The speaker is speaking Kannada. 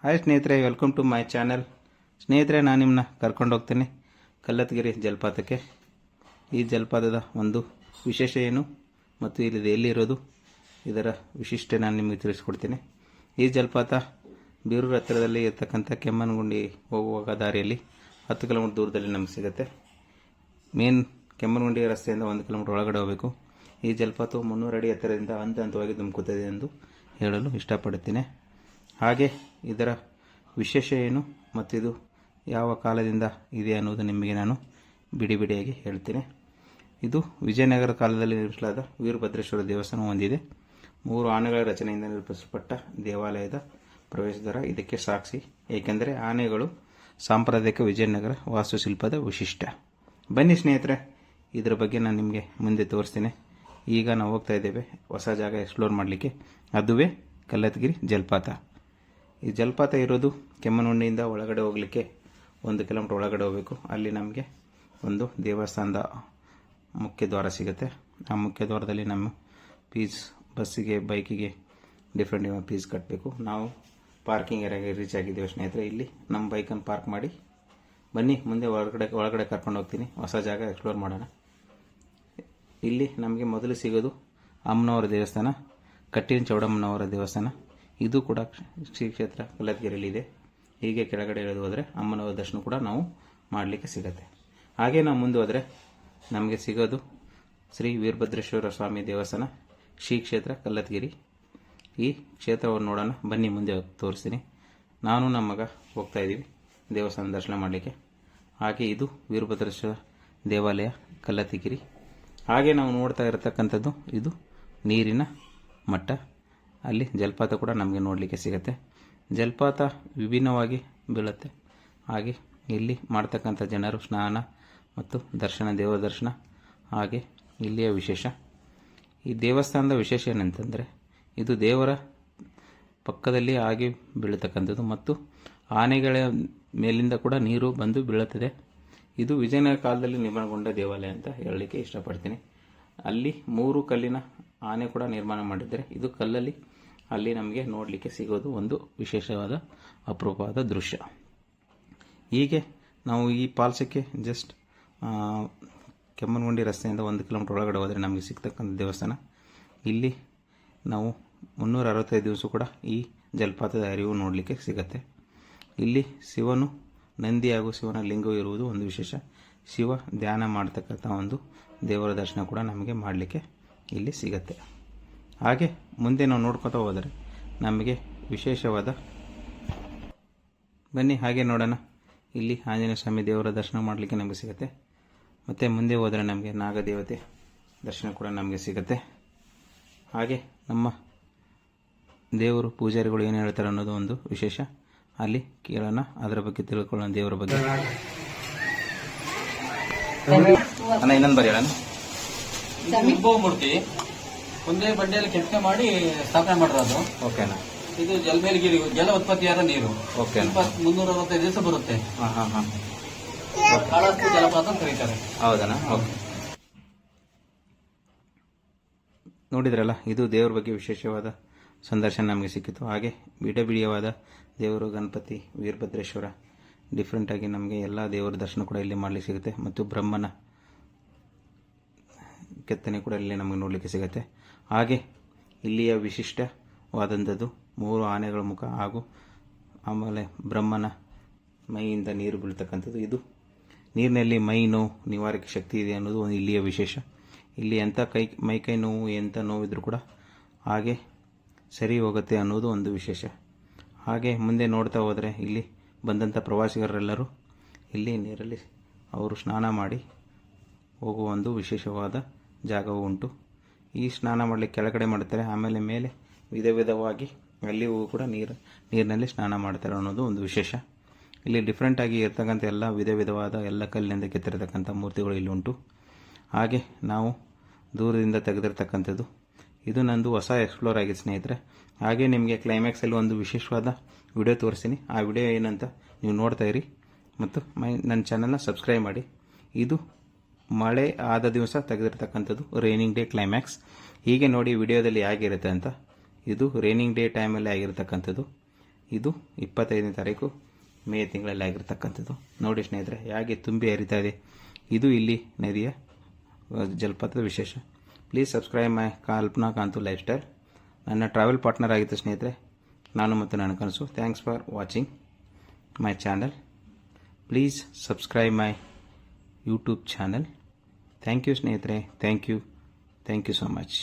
ಹಾಯ್ ಸ್ನೇಹಿತರೆ, ವೆಲ್ಕಮ್ ಟು ಮೈ ಚಾನಲ್. ಸ್ನೇಹಿತರೆ, ನಾನು ನಿಮ್ಮನ್ನ ಕರ್ಕೊಂಡು ಹೋಗ್ತೇನೆ ಕಲ್ಲತ್ಗಿರಿ ಜಲಪಾತಕ್ಕೆ. ಈ ಜಲಪಾತದ ಒಂದು ವಿಶೇಷ ಏನು ಮತ್ತು ಇಲ್ಲಿ ಎಲ್ಲಿರೋದು, ಇದರ ವಿಶಿಷ್ಟತೆ ನಾನು ನಿಮಗೆ ತಿಳಿಸ್ಕೊಡ್ತೀನಿ. ಈ ಜಲಪಾತ ಬೀರೂರು ಹತ್ತಿರದಲ್ಲಿ ಇರತಕ್ಕಂಥ ಕೆಮ್ಮನಗುಂಡಿ ಹೋಗುವಾಗ ದಾರಿಯಲ್ಲಿ 10 ಕಿಲೋಮೀಟರ್ ದೂರದಲ್ಲಿ ನಮಗೆ ಸಿಗುತ್ತೆ. ಮೇನ್ ಕೆಮ್ಮನಗುಂಡಿ ರಸ್ತೆಯಿಂದ 1 ಕಿಲೋಮೀಟರ್ ಒಳಗಡೆ ಹೋಗಬೇಕು. ಈ ಜಲಪಾತವು 300 ಅಡಿ ಎತ್ತರದಿಂದ ಹಂತ ಹಂತವಾಗಿ ಧುಮುಕುತ್ತದೆ ಎಂದು ಹೇಳಲು ಇಷ್ಟಪಡುತ್ತೇನೆ. ಹಾಗೆ ಇದರ ವಿಶೇಷ ಏನು ಮತ್ತು ಇದು ಯಾವ ಕಾಲದಿಂದ ಇದೆ ಅನ್ನೋದು ನಿಮಗೆ ನಾನು ಬಿಡಿಯಾಗಿ ಹೇಳ್ತೇನೆ. ಇದು ವಿಜಯನಗರ ಕಾಲದಲ್ಲಿ ನಿರ್ಮಿಸಲಾದ ವೀರಭದ್ರೇಶ್ವರ ದೇವಸ್ಥಾನ ಹೊಂದಿದೆ. 3 ಆನೆಗಳ ರಚನೆಯಿಂದ ನಿರ್ಮಿಸಲ್ಪಟ್ಟ ದೇವಾಲಯದ ಪ್ರವೇಶದ್ವಾರ ಇದಕ್ಕೆ ಸಾಕ್ಷಿ, ಏಕೆಂದರೆ ಆನೆಗಳು ಸಾಂಪ್ರದಾಯಿಕ ವಿಜಯನಗರ ವಾಸ್ತುಶಿಲ್ಪದ ವಿಶಿಷ್ಟ. ಬನ್ನಿ ಸ್ನೇಹಿತರೆ, ಇದರ ಬಗ್ಗೆ ನಾನು ನಿಮಗೆ ಮುಂದೆ ತೋರಿಸ್ತೇನೆ. ಈಗ ನಾವು ಹೋಗ್ತಾ ಇದ್ದೇವೆ ಹೊಸ ಜಾಗ ಎಕ್ಸ್ಪ್ಲೋರ್ ಮಾಡಲಿಕ್ಕೆ, ಅದುವೇ ಕಲ್ಲತ್ಗಿರಿ ಜಲಪಾತ. ಈ ಜಲಪಾತ ಇರೋದು ಕೆಮ್ಮನಗುಂಡಿಯಿಂದ ಒಳಗಡೆ ಹೋಗಲಿಕ್ಕೆ 1 ಕಿಲೋಮೀಟರ್ ಒಳಗಡೆ ಹೋಗಬೇಕು. ಅಲ್ಲಿ ನಮಗೆ ಒಂದು ದೇವಸ್ಥಾನದ ಮುಖ್ಯ ದ್ವಾರ ಸಿಗುತ್ತೆ. ಆ ಮುಖ್ಯ ದ್ವಾರದಲ್ಲಿ ನಮ್ಮ ಫೀಸ್, ಬಸ್ಸಿಗೆ ಬೈಕಿಗೆ ಡಿಫ್ರೆಂಟ್ ಫೀಸ್ ಕಟ್ಟಬೇಕು. ನಾವು ಪಾರ್ಕಿಂಗ್ ಏರಿಯಾಗೆ ರೀಚ್ ಆಗಿದ್ದೇವೆ ಸ್ನೇಹಿತರೆ. ಇಲ್ಲಿ ನಮ್ಮ ಬೈಕನ್ನು ಪಾರ್ಕ್ ಮಾಡಿ ಬನ್ನಿ, ಮುಂದೆ ಒಳಗಡೆ ಕರ್ಕೊಂಡು ಹೋಗ್ತೀನಿ. ಹೊಸ ಜಾಗ ಎಕ್ಸ್ಪ್ಲೋರ್ ಮಾಡೋಣ. ಇಲ್ಲಿ ನಮಗೆ ಮೊದಲು ಸಿಗೋದು ಅಮ್ಮನವರ ದೇವಸ್ಥಾನ, ಕಟ್ಟಿನ ಚೌಡಮ್ಮನವರ ದೇವಸ್ಥಾನ. ಇದು ಕೂಡ ಶ್ರೀ ಕ್ಷೇತ್ರ ಕಲ್ಲತ್ಗಿರಿಯಲ್ಲಿದೆ. ಹೀಗೆ ಕೆಳಗಡೆ ಇಳಿದು ಹೋದರೆ ಅಮ್ಮನವರ ದರ್ಶನ ಕೂಡ ನಾವು ಮಾಡಲಿಕ್ಕೆ ಸಿಗುತ್ತೆ. ಹಾಗೆ ನಾವು ಮುಂದೆ ಹೋದರೆ ನಮಗೆ ಸಿಗೋದು ಶ್ರೀ ವೀರಭದ್ರೇಶ್ವರ ಸ್ವಾಮಿ ದೇವಸ್ಥಾನ, ಶ್ರೀ ಕ್ಷೇತ್ರ ಕಲ್ಲತ್ಗಿರಿ. ಈ ಕ್ಷೇತ್ರವನ್ನು ನೋಡೋಣ ಬನ್ನಿ, ಮುಂದೆ ತೋರಿಸ್ತೀನಿ. ನಾನು ನಮ್ಮ ಮಗ ಹೋಗ್ತಾ ಇದ್ದೀವಿ ದೇವಸ್ಥಾನ ದರ್ಶನ ಮಾಡಲಿಕ್ಕೆ. ಹಾಗೆ ಇದು ವೀರಭದ್ರೇಶ್ವರ ದೇವಾಲಯ ಕಲ್ಲತ್ಗಿರಿ. ಹಾಗೆ ನಾವು ನೋಡ್ತಾ ಇರತಕ್ಕಂಥದ್ದು ಇದು ನೀರಿನ ಮಟ್ಟ. ಅಲ್ಲಿ ಜಲಪಾತ ಕೂಡ ನಮಗೆ ನೋಡಲಿಕ್ಕೆ ಸಿಗುತ್ತೆ. ಜಲಪಾತ ವಿಭಿನ್ನವಾಗಿ ಬೀಳುತ್ತೆ. ಹಾಗೆ ಇಲ್ಲಿ ಮಾಡ್ತಕ್ಕಂಥ ಜನರು ಸ್ನಾನ ಮತ್ತು ದರ್ಶನ, ದೇವರ ದರ್ಶನ. ಹಾಗೆ ಇಲ್ಲಿಯ ವಿಶೇಷ, ಈ ದೇವಸ್ಥಾನದ ವಿಶೇಷ ಏನಂತಂದರೆ ಇದು ದೇವರ ಪಕ್ಕದಲ್ಲಿ ಆಗಿ ಬೀಳತಕ್ಕಂಥದ್ದು ಮತ್ತು ಆನೆಗಳ ಮೇಲಿಂದ ಕೂಡ ನೀರು ಬಂದು ಬೀಳುತ್ತದೆ. ಇದು ವಿಜಯನಗರ ಕಾಲದಲ್ಲಿ ನಿರ್ಮಾಣಗೊಂಡ ದೇವಾಲಯ ಅಂತ ಹೇಳಲಿಕ್ಕೆ ಇಷ್ಟಪಡ್ತೀನಿ. ಅಲ್ಲಿ 3 ಕಲ್ಲಿನ ಆನೆ ಕೂಡ ನಿರ್ಮಾಣ ಮಾಡಿದ್ದಾರೆ. ಇದು ಕಲ್ಲಲ್ಲಿ ಅಲ್ಲಿ ನಮಗೆ ನೋಡಲಿಕ್ಕೆ ಸಿಗೋದು ಒಂದು ವಿಶೇಷವಾದ ಅಪರೂಪವಾದ ದೃಶ್ಯ. ಹೀಗೆ ನಾವು ಈ ಪಾಲ್ಸಕ್ಕೆ ಜಸ್ಟ್ ಕೆಮ್ಮನಗುಂಡಿ ರಸ್ತೆಯಿಂದ 1 ಕಿಲೋಮೀಟರ್ ಒಳಗಡೆ ಹೋದರೆ ನಮಗೆ ಸಿಗ್ತಕ್ಕಂಥ ದೇವಸ್ಥಾನ. ಇಲ್ಲಿ ನಾವು 365 ದಿವಸ ಕೂಡ ಈ ಜಲಪಾತದ ಅರಿವು ನೋಡಲಿಕ್ಕೆ ಸಿಗುತ್ತೆ. ಇಲ್ಲಿ ಶಿವನು ನಂದಿ ಹಾಗೂ ಶಿವನ ಲಿಂಗವು ಇರುವುದು ಒಂದು ವಿಶೇಷ. ಶಿವ ಧ್ಯಾನ ಮಾಡ್ತಕ್ಕಂಥ ಒಂದು ದೇವರ ದರ್ಶನ ಕೂಡ ನಮಗೆ ಮಾಡಲಿಕ್ಕೆ ಇಲ್ಲಿ ಸಿಗತ್ತೆ. ಹಾಗೆ ಮುಂದೆ ನಾವು ನೋಡ್ಕೊತಾ ಹೋದರೆ ನಮಗೆ ವಿಶೇಷವಾದ, ಬನ್ನಿ ಹಾಗೆ ನೋಡೋಣ. ಇಲ್ಲಿ ಆಂಜನೇಯ ಸ್ವಾಮಿ ದೇವರ ದರ್ಶನ ಮಾಡಲಿಕ್ಕೆ ನಮಗೆ ಸಿಗುತ್ತೆ. ಮತ್ತು ಮುಂದೆ ಹೋದರೆ ನಮಗೆ ನಾಗದೇವತೆ ದರ್ಶನ ಕೂಡ ನಮಗೆ ಸಿಗುತ್ತೆ. ಹಾಗೆ ನಮ್ಮ ದೇವರು ಪೂಜಾರಿಗಳು ಏನು ಹೇಳ್ತಾರೆ ಅನ್ನೋದು ಒಂದು ವಿಶೇಷ. ಅಲ್ಲಿ ಕೇಳೋಣ, ಅದರ ಬಗ್ಗೆ ತಿಳ್ಕೊಳ್ಳೋಣ, ದೇವರ ಬಗ್ಗೆ. ಅಣ್ಣ ಇನ್ನೊಂದು ಬರೀ ಹೇಳೋಣ. ಉದ್ಭವ ಮೂರ್ತಿ ಒಂದೇ ಬಂಡೆಯಲ್ಲಿ ಕೆತ್ತನೆ ಮಾಡಿ ಸ್ಥಾಪನೆ ಮಾಡಿರೋದು. ಓಕೆನಾ? ಇದು ಜಲಮೇಲಗಿರಿ, ಜಲ ಉತ್ಪತ್ತಿಯಾದ ನೀರು. ಓಕೆ, 365 ದಿವಸ ಬರುತ್ತೆ. ಕಾಳಹಸ್ತಿ ಜಲಪಾತ ಅಂತ ಕರೀತಾರೆ. ಹೌದಣ್ಣ? ಓಕೆ. ನೋಡಿದ್ರಲ್ಲ, ಇದು ದೇವರ ಬಗ್ಗೆ ವಿಶೇಷವಾದ ಸಂದರ್ಶನ ನಮಗೆ ಸಿಕ್ಕಿತು. ಹಾಗೆ ಬಿಡಿಯವಾದ ದೇವರು ಗಣಪತಿ, ವೀರಭದ್ರೇಶ್ವರ, ಡಿಫ್ರೆಂಟಾಗಿ ನಮಗೆ ಎಲ್ಲ ದೇವರ ದರ್ಶನ ಕೂಡ ಇಲ್ಲಿ ಮಾಡಲಿಕ್ಕೆ ಸಿಗುತ್ತೆ. ಮತ್ತು ಬ್ರಹ್ಮನ ಕೆತ್ತನೆ ಕೂಡ ಇಲ್ಲಿ ನಮಗೆ ನೋಡಲಿಕ್ಕೆ ಸಿಗುತ್ತೆ. ಹಾಗೆ ಇಲ್ಲಿಯ ವಿಶಿಷ್ಟವಾದಂಥದ್ದು 3 ಆನೆಗಳ ಮುಖ ಹಾಗೂ ಆಮೇಲೆ ಬ್ರಹ್ಮನ ಮೈಯಿಂದ ನೀರು ಬೀಳ್ತಕ್ಕಂಥದ್ದು. ಇದು ನೀರಿನಲ್ಲಿ ಮೈ ನೋವು ನಿವಾರಕ ಶಕ್ತಿ ಇದೆ ಅನ್ನೋದು ಒಂದು ಇಲ್ಲಿಯ ವಿಶೇಷ. ಇಲ್ಲಿ ಎಂಥ ಮೈಕೈ ನೋವು, ಎಂಥ ನೋವಿದ್ರೂ ಕೂಡ ಹಾಗೆ ಸರಿ ಹೋಗುತ್ತೆ ಅನ್ನೋದು ಒಂದು ವಿಶೇಷ. ಹಾಗೆ ಮುಂದೆ ನೋಡ್ತಾ ಹೋದರೆ ಇಲ್ಲಿ ಬಂದಂಥ ಪ್ರವಾಸಿಗರೆಲ್ಲರೂ ಇಲ್ಲಿ ನೀರಲ್ಲಿ ಅವರು ಸ್ನಾನ ಮಾಡಿ ಹೋಗುವ ಒಂದು ವಿಶೇಷವಾದ ಜಾಗವು ಉಂಟು. ಈ ಸ್ನಾನ ಮಾಡಲಿಕ್ಕೆ ಕೆಳಗಡೆ ಮಾಡ್ತಾರೆ, ಆಮೇಲೆ ಮೇಲೆ ವಿಧವಾಗಿ ಅಲ್ಲಿಯೂ ಕೂಡ ನೀರಿನಲ್ಲಿ ಸ್ನಾನ ಮಾಡ್ತಾರೆ ಅನ್ನೋದು ಒಂದು ವಿಶೇಷ. ಇಲ್ಲಿ ಡಿಫ್ರೆಂಟಾಗಿ ಇರ್ತಕ್ಕಂಥ ಎಲ್ಲ ವಿಧವಾದ ಎಲ್ಲ ಕಲ್ಲಿನಿಂದ ಕೆತ್ತಿರತಕ್ಕಂಥ ಮೂರ್ತಿಗಳು ಇಲ್ಲಿ ಉಂಟು. ಹಾಗೆ ನಾವು ದೂರದಿಂದ ತೆಗೆದಿರ್ತಕ್ಕಂಥದ್ದು ಇದು ನಂದು ಹೊಸ ಎಕ್ಸ್ಪ್ಲೋರ್ ಆಗಿದೆ ಸ್ನೇಹಿತರೆ. ಹಾಗೆ ನಿಮಗೆ ಕ್ಲೈಮ್ಯಾಕ್ಸಲ್ಲಿ ಒಂದು ವಿಶೇಷವಾದ ವಿಡಿಯೋ ತೋರಿಸ್ತೀನಿ. ಆ ವಿಡಿಯೋ ಏನಂತ ನೀವು ನೋಡ್ತಾ ಇರಿ ಮತ್ತು ನನ್ನ ಚಾನಲ್ನ ಸಬ್ಸ್ಕ್ರೈಬ್ ಮಾಡಿ. ಇದು ಮಳೆ ಆದ ದಿವಸ ತೆಗೆದಿರ್ತಕ್ಕಂಥದ್ದು, ರೈನಿಂಗ್ ಡೇ ಕ್ಲೈಮ್ಯಾಕ್ಸ್. ಹೀಗೆ ನೋಡಿ ವಿಡಿಯೋದಲ್ಲಿ ಹೇಗಿರುತ್ತೆ ಅಂತ. ಇದು ರೈನಿಂಗ್ ಡೇ ಟೈಮಲ್ಲಿ ಆಗಿರ್ತಕ್ಕಂಥದ್ದು. ಇದು 25ನೇ ತಾರೀಕು ಮೇ ತಿಂಗಳಲ್ಲಿ ಆಗಿರ್ತಕ್ಕಂಥದ್ದು. ನೋಡಿ ಸ್ನೇಹಿತರೆ ಹೇಗೆ ತುಂಬಿ ಹರಿತಾ ಇದೆ. ಇದು ಇಲ್ಲಿ ನದಿಯ ಜಲಪಾತದ ವಿಶೇಷ. Please subscribe my Kalpana Kanthu lifestyle. ನನ್ನ ಟ್ರಾವೆಲ್ ಪಾರ್ಟ್ನರ್ ಆಗಿತ್ತು ಸ್ನೇಹಿತರೆ, ನಾನು ಮತ್ತು ನನ್ನ ಕನಸು. Thanks for watching my channel. Please subscribe my YouTube channel. Thank you ಸ್ನೇಹಿತರೆ, ಥ್ಯಾಂಕ್ ಯು ಸೊ ಮಚ್.